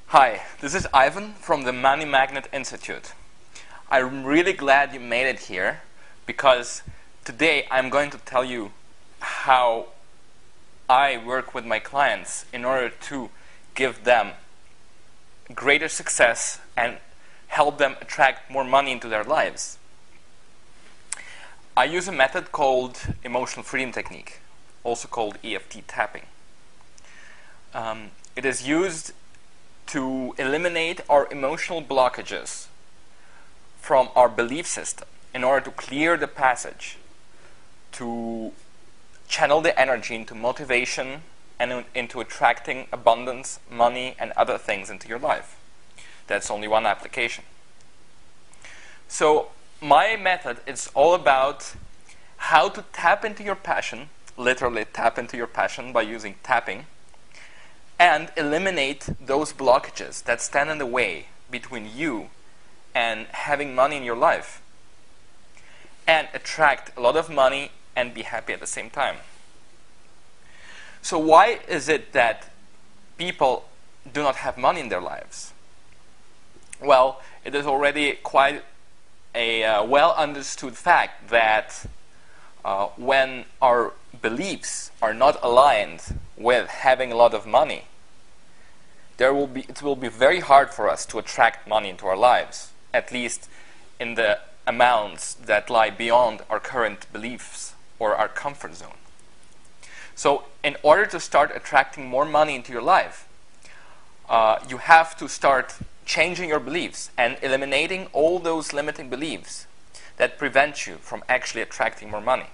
Hi, this is Ivan from the Money Magnet Institute. I'm really glad you made it here because today I'm going to tell you how I work with my clients in order to give them greater success and help them attract more money into their lives. I use a method called emotional freedom technique, also called EFT tapping. It is used to eliminate our emotional blockages from our belief system in order to clear the passage, to channel the energy into motivation and into attracting abundance, money, and other things into your life. That's only one application. So my method is all about how to tap into your passion, literally tap into your passion by using tapping, and eliminate those blockages that stand in the way between you and having money in your life, and attract a lot of money and be happy at the same time. So why is it that people do not have money in their lives? Well, it is already quite a well understood fact that when our beliefs are not aligned with having a lot of money, it will be very hard for us to attract money into our lives, at least in the amounts that lie beyond our current beliefs or our comfort zone. So in order to start attracting more money into your life, you have to start changing your beliefs and eliminating all those limiting beliefs that prevent you from actually attracting more money.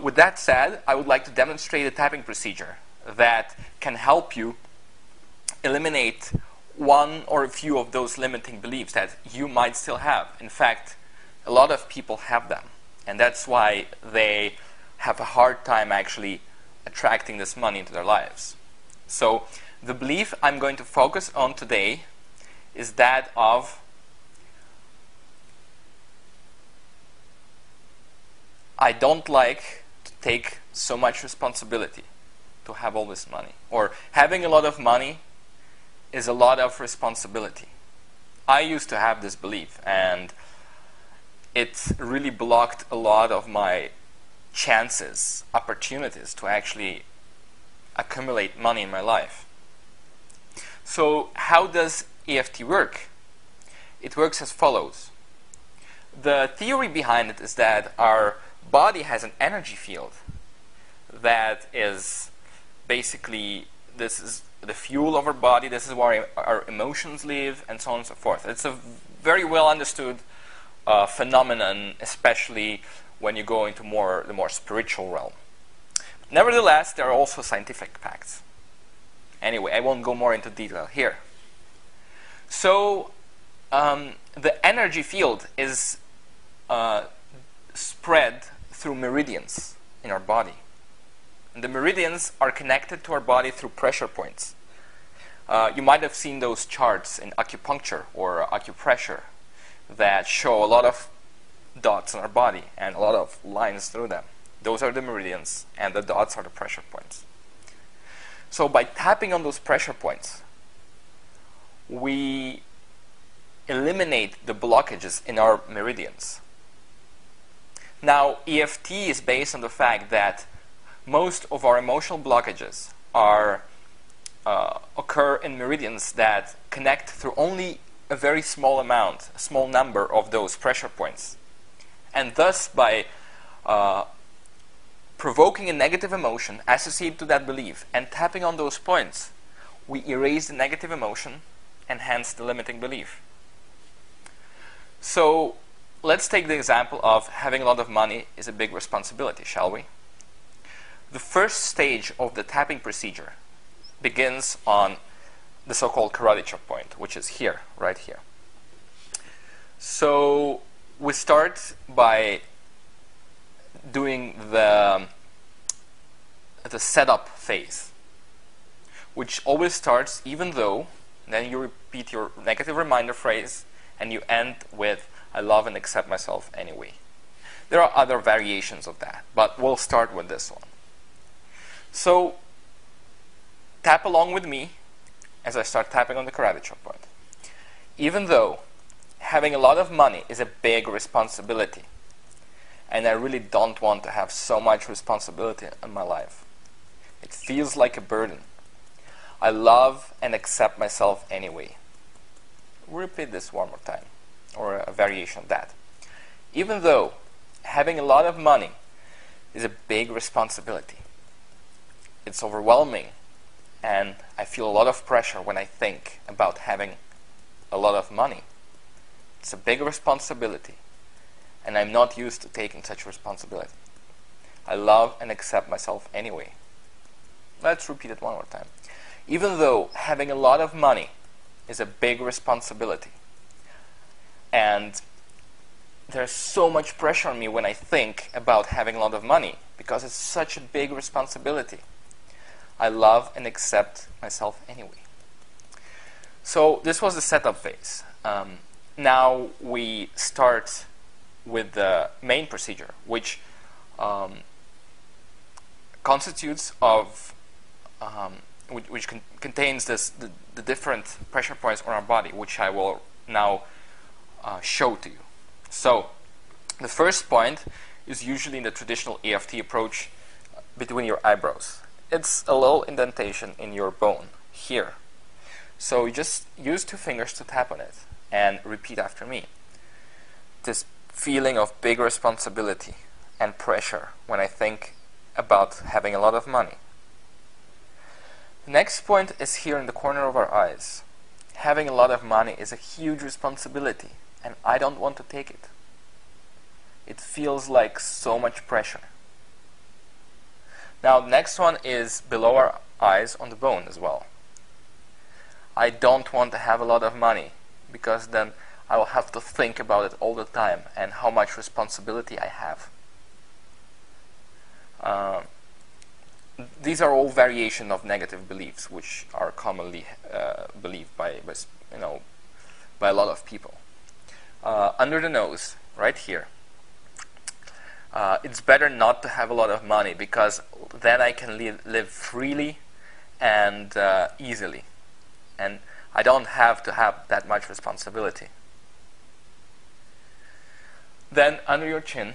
With that said, I would like to demonstrate a tapping procedure that can help you eliminate one or a few of those limiting beliefs that you might still have. In fact, a lot of people have them, and that's why they have a hard time actually attracting this money into their lives. So the belief I'm going to focus on today is that of I don't like to take so much responsibility to have all this money, or having a lot of money is a lot of responsibility. I used to have this belief, and it really blocked a lot of my chances, opportunities to actually accumulate money in my life. So how does EFT work? It works as follows. The theory behind it is that our body has an energy field that is basically, this is the fuel of our body, this is where our emotions live, and so on and so forth. It's a very well understood phenomenon, especially when you go into the more spiritual realm. Nevertheless, there are also scientific facts. Anyway, I won't go more into detail here. So the energy field is spread through meridians in our body. And the meridians are connected to our body through pressure points. You might have seen those charts in acupuncture or acupressure that show a lot of dots in our body and a lot of lines through them. Those are the meridians, and the dots are the pressure points. So by tapping on those pressure points, we eliminate the blockages in our meridians. Now, EFT is based on the fact that most of our emotional blockages occur in meridians that connect through only a very small number of those pressure points. And thus, by provoking a negative emotion associated to that belief and tapping on those points, we erase the negative emotion and hence the limiting belief. So let's take the example of having a lot of money is a big responsibility, shall we? The first stage of the tapping procedure begins on the so-called curvature point, which is here, right here. So we start by doing the setup phase, which always starts even though, then you repeat your negative reminder phrase, and you end with I love and accept myself anyway. There are other variations of that, but we'll start with this one. So tap along with me as I start tapping on the karate chop point. Even though having a lot of money is a big responsibility, and I really don't want to have so much responsibility in my life, it feels like a burden, I love and accept myself anyway. Repeat this one more time, or a variation of that. Even though having a lot of money is a big responsibility, it's overwhelming, and I feel a lot of pressure when I think about having a lot of money. It's a big responsibility, and I'm not used to taking such responsibility. I love and accept myself anyway. Let's repeat it one more time. Even though having a lot of money is a big responsibility, and there's so much pressure on me when I think about having a lot of money, because it's such a big responsibility, I love and accept myself anyway. So this was the setup phase. Now we start with the main procedure, which constitutes of which contains the different pressure points on our body, which I will now show to you. So the first point is usually in the traditional EFT approach between your eyebrows. It's a little indentation in your bone here. So you just use 2 fingers to tap on it and repeat after me. This feeling of big responsibility and pressure when I think about having a lot of money. The next point is here in the corner of our eyes. Having a lot of money is a huge responsibility, and I don't want to take it. It feels like so much pressure. Now the next one is below our eyes on the bone as well. I don't want to have a lot of money, because then I will have to think about it all the time and how much responsibility I have. These are all variations of negative beliefs, which are commonly believed by a lot of people. Under the nose, right here, it's better not to have a lot of money, because then I can live freely and easily, and I don't have to have that much responsibility. Then under your chin,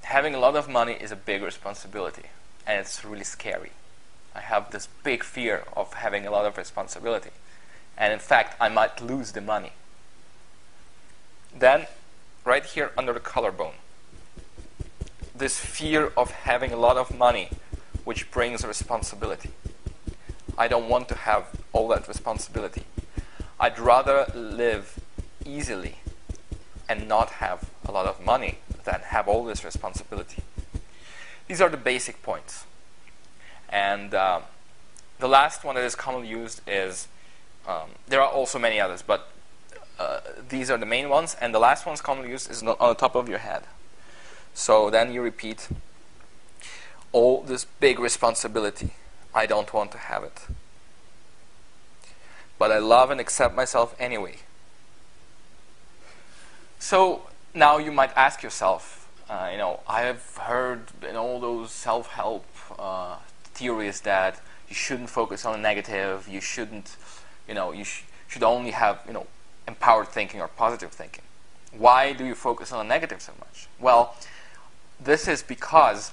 having a lot of money is a big responsibility, and it's really scary. I have this big fear of having a lot of responsibility, and in fact I might lose the money. Then right here under the collarbone, this fear of having a lot of money, which brings responsibility. I don't want to have all that responsibility. I'd rather live easily and not have a lot of money than have all this responsibility. These are the basic points. And the last one that is commonly used is, there are also many others, but these are the main ones, and the last one's commonly used is on the top of your head. So then you repeat, all this big responsibility, I don't want to have it, but I love and accept myself anyway. So now you might ask yourself, I have heard in all those self-help theories that you shouldn't focus on the negative, you shouldn't, you should only have, empowered thinking or positive thinking. Why do you focus on the negative so much? Well, this is because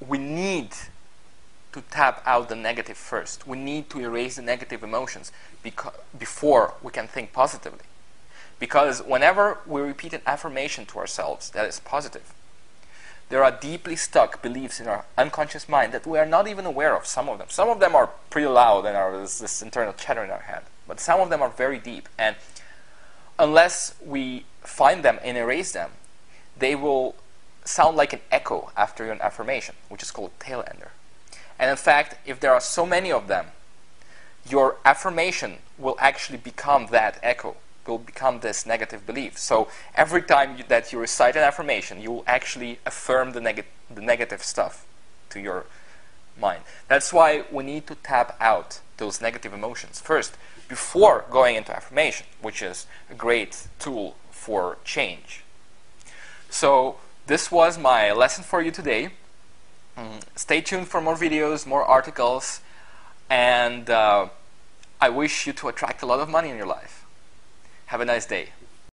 we need to tap out the negative first. We need to erase the negative emotions before we can think positively. Because whenever we repeat an affirmation to ourselves that is positive, there are deeply stuck beliefs in our unconscious mind that we are not even aware of, some of them. Some of them are pretty loud and are this internal chatter in our head. But some of them are very deep. And unless we find them and erase them, they will sound like an echo after an affirmation, which is called tail ender. And in fact, if there are so many of them, your affirmation will actually become that echo, will become this negative belief. So every time that you recite an affirmation, you will actually affirm the negative stuff to your mind. That's why we need to tap out those negative emotions first, before going into affirmation, which is a great tool for change. So this was my lesson for you today. Stay tuned for more videos, more articles, And I wish you to attract a lot of money in your life. Have a nice day.